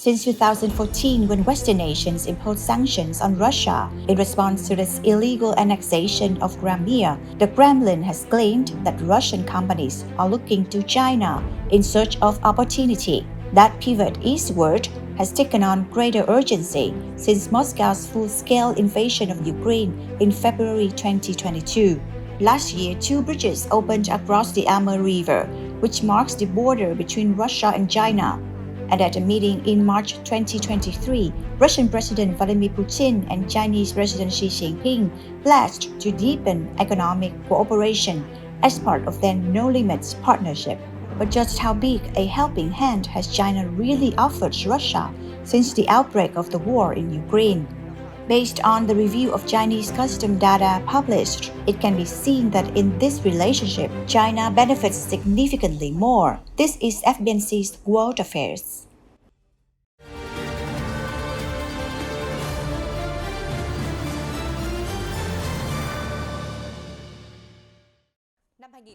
Since 2014, when Western nations imposed sanctions on Russia in response to its illegal annexation of Crimea, the Kremlin has claimed that Russian companies are looking to China in search of opportunity. That pivot eastward has taken on greater urgency since Moscow's full-scale invasion of Ukraine in February 2022. Last year, two bridges opened across the Amur River, which marks the border between Russia and China. And at a meeting in March 2023, Russian President Vladimir Putin and Chinese President Xi Jinping pledged to deepen economic cooperation as part of their no-limits partnership. But just how big a helping hand has China really offered Russia since the outbreak of the war in Ukraine? Based on the review of Chinese custom data published, it can be seen that in this relationship, China benefits significantly more. This is FBNC's World Affairs.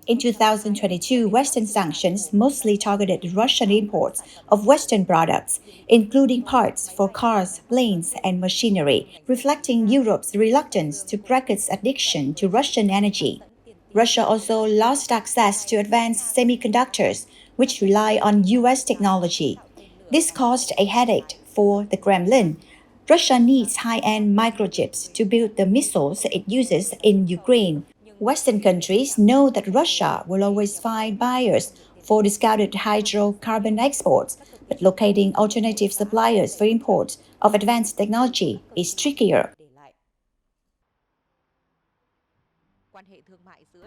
In 2022, Western sanctions mostly targeted Russian imports of Western products, including parts for cars, planes, and machinery, reflecting Europe's reluctance to break its addiction to Russian energy. Russia also lost access to advanced semiconductors, which rely on US technology. This caused a headache for the Kremlin. Russia needs high-end microchips to build the missiles it uses in Ukraine. Western countries know that Russia will always find buyers for discarded hydrocarbon exports, but locating alternative suppliers for imports of advanced technology is trickier.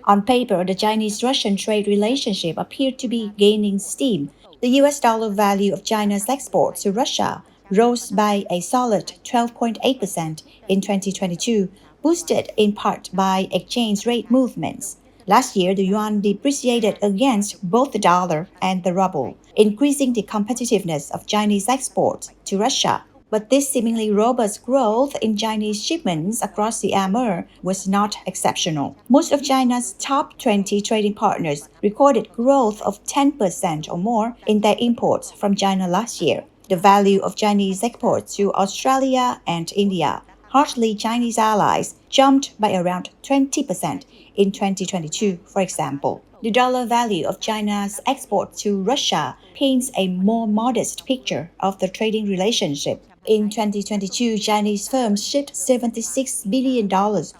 On paper, the Chinese-Russian trade relationship appeared to be gaining steam. The US dollar value of China's exports to Russia rose by a solid 12.8% in 2022, boosted in part by exchange rate movements. Last year, the yuan depreciated against both the dollar and the ruble, increasing the competitiveness of Chinese exports to Russia. But this seemingly robust growth in Chinese shipments across the Amur was not exceptional. Most of China's top 20 trading partners recorded growth of 10% or more in their imports from China last year. The value of Chinese exports to Australia and India, hardly Chinese allies, jumped by around 20% in 2022, for example. The dollar value of China's export to Russia paints a more modest picture of the trading relationship. In 2022, Chinese firms shipped $76 billion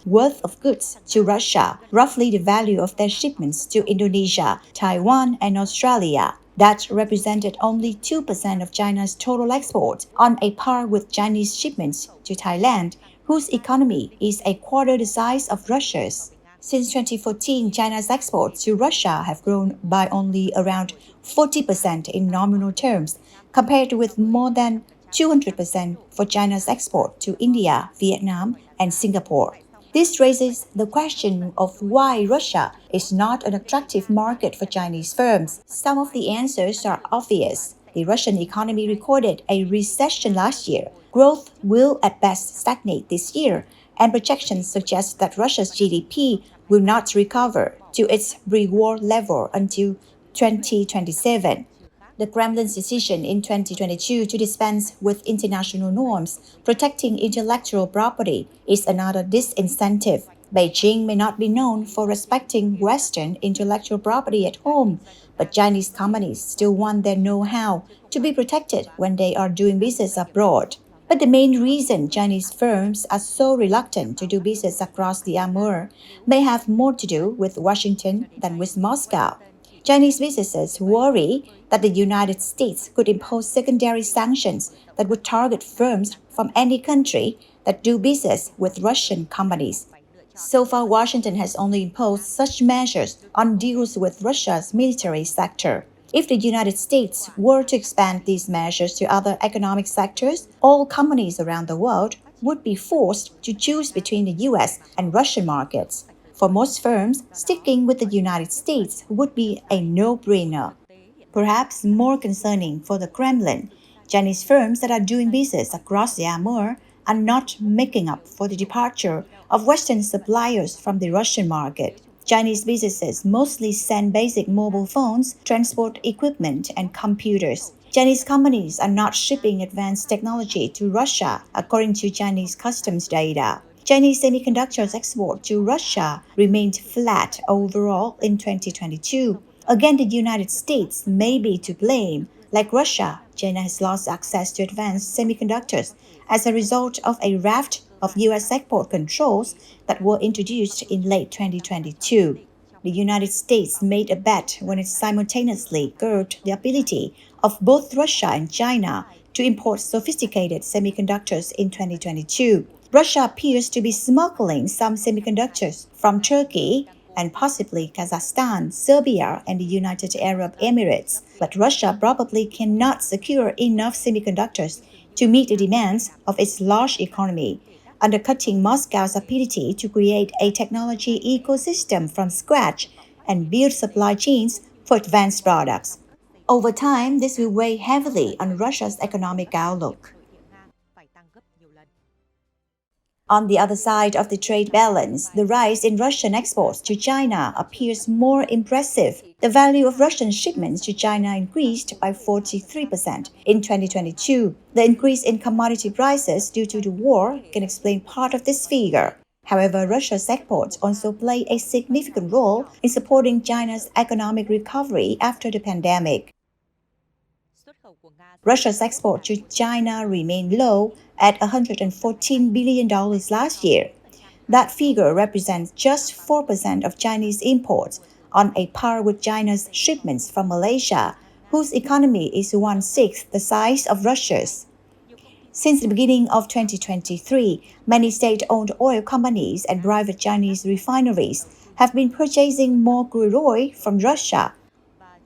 worth of goods to Russia, roughly the value of their shipments to Indonesia, Taiwan, and Australia. That represented only 2% of China's total exports, on a par with Chinese shipments to Thailand, whose economy is a quarter the size of Russia's. Since 2014, China's exports to Russia have grown by only around 40% in nominal terms, compared with more than 200% for China's export to India, Vietnam, and Singapore. This raises the question of why Russia is not an attractive market for Chinese firms. Some of the answers are obvious. The Russian economy recorded a recession last year. Growth will at best stagnate this year, and projections suggest that Russia's GDP will not recover to its pre-war level until 2027. The Kremlin's decision in 2022 to dispense with international norms protecting intellectual property is another disincentive. Beijing may not be known for respecting Western intellectual property at home, but Chinese companies still want their know-how to be protected when they are doing business abroad. But the main reason Chinese firms are so reluctant to do business across the Amur may have more to do with Washington than with Moscow. Chinese businesses worry that the United States could impose secondary sanctions that would target firms from any country that do business with Russian companies. So far, Washington has only imposed such measures on deals with Russia's military sector. If the United States were to expand these measures to other economic sectors, all companies around the world would be forced to choose between the US and Russian markets. For most firms, sticking with the United States would be a no-brainer. Perhaps more concerning for the Kremlin, Chinese firms that are doing business across the Amur are not making up for the departure of Western suppliers from the Russian market. Chinese businesses mostly send basic mobile phones, transport equipment, and computers. Chinese companies are not shipping advanced technology to Russia, according to Chinese customs data. Chinese semiconductors export to Russia remained flat overall in 2022. Again, the United States may be to blame. Like Russia, China has lost access to advanced semiconductors as a result of a raft of US export controls that were introduced in late 2022. The United States made a bet when it simultaneously curbed the ability of both Russia and China to import sophisticated semiconductors in 2022. Russia appears to be smuggling some semiconductors from Turkey and possibly Kazakhstan, Serbia, and the United Arab Emirates. But Russia probably cannot secure enough semiconductors to meet the demands of its large economy, undercutting Moscow's ability to create a technology ecosystem from scratch and build supply chains for advanced products. Over time, this will weigh heavily on Russia's economic outlook. On the other side of the trade balance, the rise in Russian exports to China appears more impressive. The value of Russian shipments to China increased by 43% in 2022. The increase in commodity prices due to the war can explain part of this figure. However, Russia's exports also play a significant role in supporting China's economic recovery after the pandemic. Russia's export to China remained low at $114 billion last year. That figure represents just 4% of Chinese imports, on a par with China's shipments from Malaysia, whose economy is one-sixth the size of Russia's. Since the beginning of 2023, many state-owned oil companies and private Chinese refineries have been purchasing more crude oil from Russia.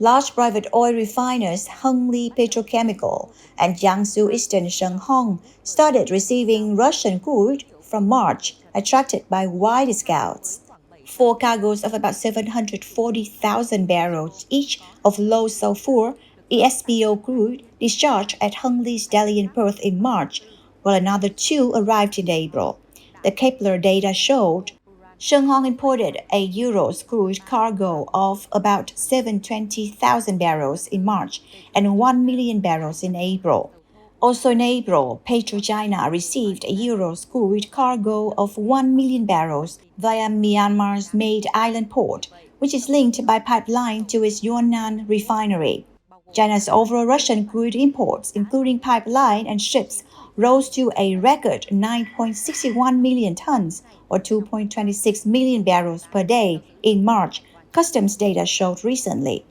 Large private oil refiners Hungary Petrochemical and Jiangsu Eastern Shenghong started receiving Russian crude from March, attracted by wide discounts. 4 cargoes of about 740,000 barrels each of low sulfur ESPO crude discharged at Hungary's Dalian Perth in March, while another 2 arrived in April. The Kepler data showed Shenghong imported a Urals crude cargo of about 720,000 barrels in March and 1 million barrels in April. Also in April, PetroChina received a Urals crude cargo of 1 million barrels via Myanmar's Maid Island port, which is linked by pipeline to its Yunnan refinery. China's overall Russian crude imports, including pipeline and ships, rose to a record 9.61 million tons, or 2.26 million barrels per day in March, customs data showed recently.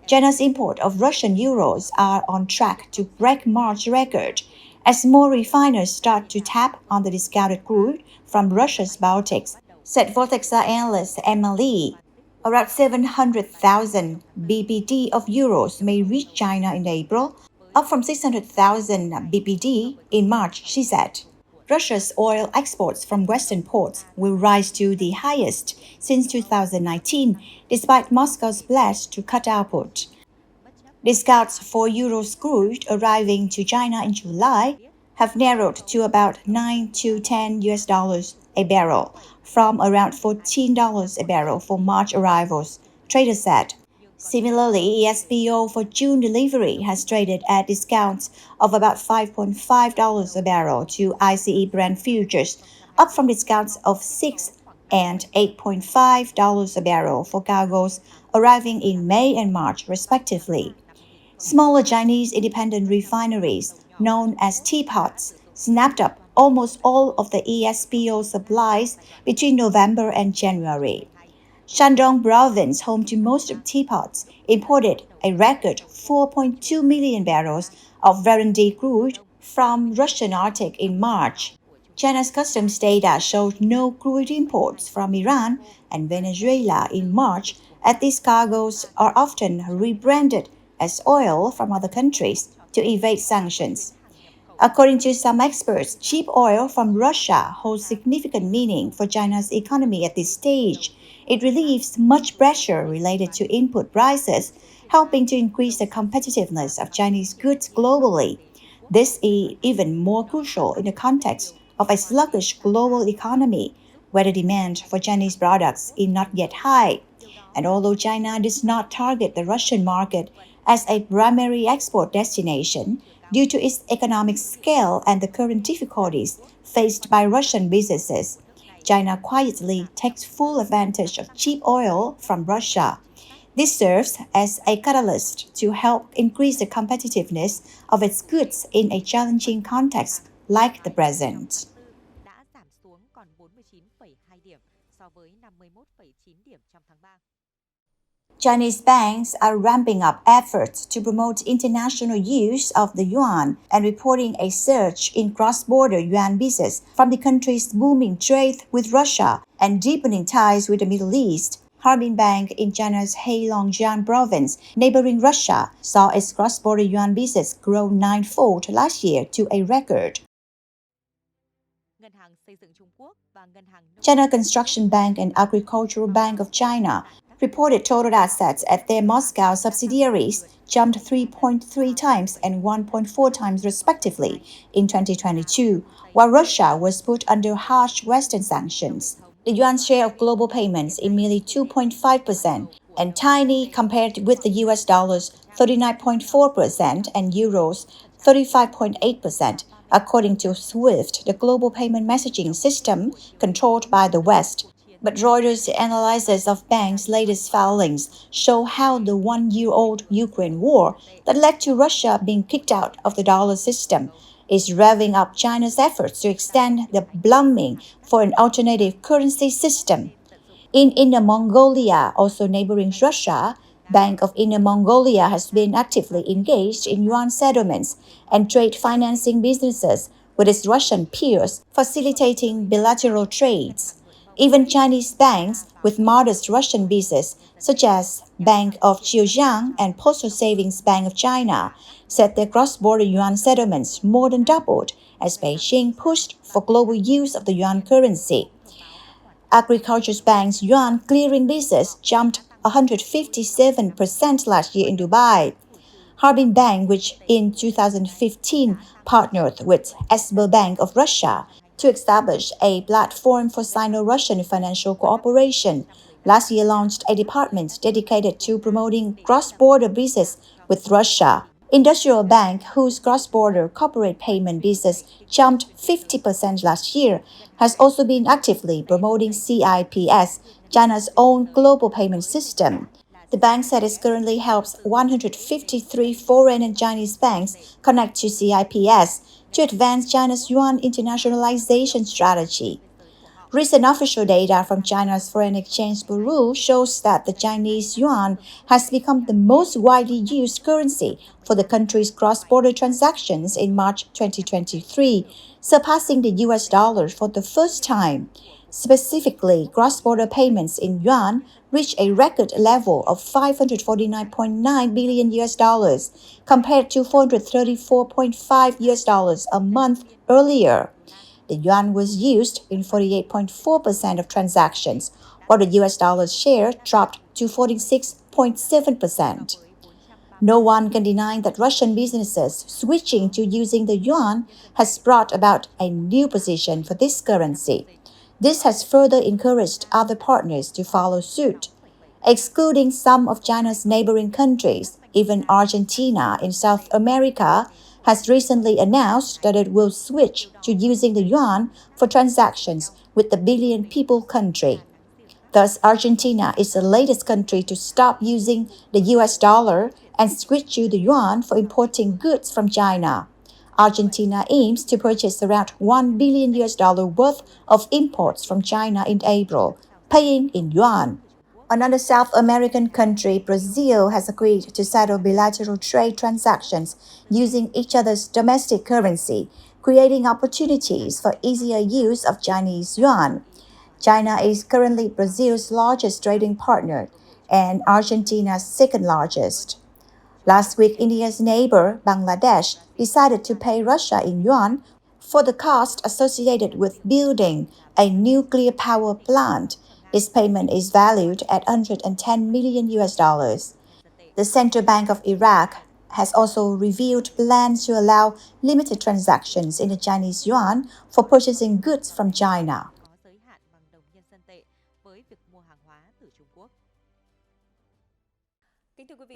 China's import of Russian Urals are on track to break March record as more refiners start to tap on the discounted crude from Russia's Baltics, said Vortexa analyst Emma Lee. Around 700,000 BPD of Urals may reach China in April, up from 600,000 BPD in March, she said. Russia's oil exports from Western ports will rise to the highest since 2019, despite Moscow's pledge to cut output. Discounts for Urals crude arriving to China in July have narrowed to about $9 to $10 a barrel, from around $14 a barrel for March arrivals, traders said. Similarly, ESPO for June delivery has traded at discounts of about $5.5 a barrel to ICE Brent futures, up from discounts of $6 and $8.5 a barrel for cargoes arriving in May and March, respectively. Smaller Chinese independent refineries, known as teapots, snapped up almost all of the ESPO supplies between November and January. Shandong province, home to most of teapots, imported a record 4.2 million barrels of Verandy crude from Russian Arctic in March. China's customs data showed no crude imports from Iran and Venezuela in March, as these cargoes are often rebranded as oil from other countries to evade sanctions. According to some experts, cheap oil from Russia holds significant meaning for China's economy at this stage. It relieves much pressure related to input prices, helping to increase the competitiveness of Chinese goods globally. This is even more crucial in the context of a sluggish global economy, where the demand for Chinese products is not yet high. And although China does not target the Russian market as a primary export destination due to its economic scale and the current difficulties faced by Russian businesses. China quietly takes full advantage of cheap oil from Russia. This serves as a catalyst to help increase the competitiveness of its goods in a challenging context like the present. đã giảm xuống còn 49,2 điểm so với 51,9 điểm trong tháng 3. Chinese banks are ramping up efforts to promote international use of the yuan and reporting a surge in cross-border yuan business from the country's booming trade with Russia and deepening ties with the Middle East. Harbin Bank in China's Heilongjiang province, neighboring Russia, saw its cross-border yuan business grow ninefold last year to a record. China Construction Bank and Agricultural Bank of China reported total assets at their Moscow subsidiaries jumped 3.3 times and 1.4 times respectively in 2022, while Russia was put under harsh Western sanctions. The yuan's share of global payments is merely 2.5% and tiny compared with the US dollars 39.4% and euros 35.8%, according to SWIFT, the global payment messaging system controlled by the West. But Reuters' analysis of banks' latest filings show how the one-year-old Ukraine war that led to Russia being kicked out of the dollar system is revving up China's efforts to extend the plumbing for an alternative currency system. In Inner Mongolia, also neighboring Russia, Bank of Inner Mongolia has been actively engaged in yuan settlements and trade financing businesses with its Russian peers, facilitating bilateral trades. Even Chinese banks with modest Russian business, such as Bank of Zhejiang and Postal Savings Bank of China, said their cross-border yuan settlements more than doubled as Beijing pushed for global use of the yuan currency. Agriculture Bank's yuan clearing business jumped 157% last year in Dubai. Harbin Bank, which in 2015 partnered with Bank of Russia to establish a platform for Sino-Russian financial cooperation, last year launched a department dedicated to promoting cross-border business with Russia. Industrial Bank, whose cross-border corporate payment business jumped 50% last year, has also been actively promoting CIPS, China's own global payment system. The bank said it currently helps 153 foreign and Chinese banks connect to CIPS to advance China's yuan internationalization strategy. Recent official data from China's Foreign Exchange Bureau shows that the Chinese yuan has become the most widely used currency for the country's cross-border transactions in March 2023, surpassing the US dollar for the first time. Specifically, cross-border payments in yuan reached a record level of 549.9 billion US dollars compared to 434.5 US dollars a month earlier. The yuan was used in 48.4% of transactions, while the US dollar's share dropped to 46.7%. No one can deny that Russian businesses switching to using the yuan has brought about a new position for this currency. This has further encouraged other partners to follow suit. Excluding some of China's neighboring countries, even Argentina in South America has recently announced that it will switch to using the yuan for transactions with the billion-people country. Thus, Argentina is the latest country to stop using the US dollar and switch to the yuan for importing goods from China. Argentina aims to purchase around 1 billion US dollar worth of imports from China in April, paying in yuan. Another South American country, Brazil, has agreed to settle bilateral trade transactions using each other's domestic currency, creating opportunities for easier use of Chinese yuan. China is currently Brazil's largest trading partner and Argentina's second largest. Last week, India's neighbor, Bangladesh, decided to pay Russia in yuan for the cost associated with building a nuclear power plant. This payment is valued at 110 million US dollars. The Central Bank of Iraq has also revealed plans to allow limited transactions in the Chinese yuan for purchasing goods from China.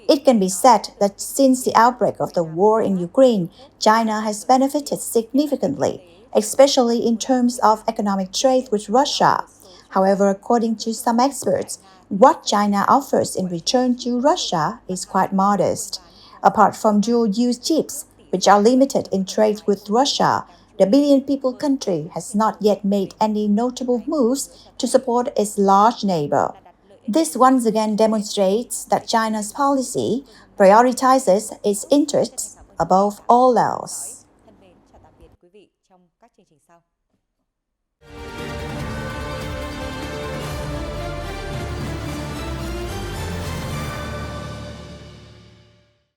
It can be said that since the outbreak of the war in Ukraine, China has benefited significantly, especially in terms of economic trade with Russia. However, according to some experts, what China offers in return to Russia is quite modest. Apart from dual-use chips, which are limited in trade with Russia, the billion-people country has not yet made any notable moves to support its large neighbor. This once again demonstrates that China's policy prioritizes its interests above all else. Thân mến, chào tạm biệt quý vị trong các chương trình sau.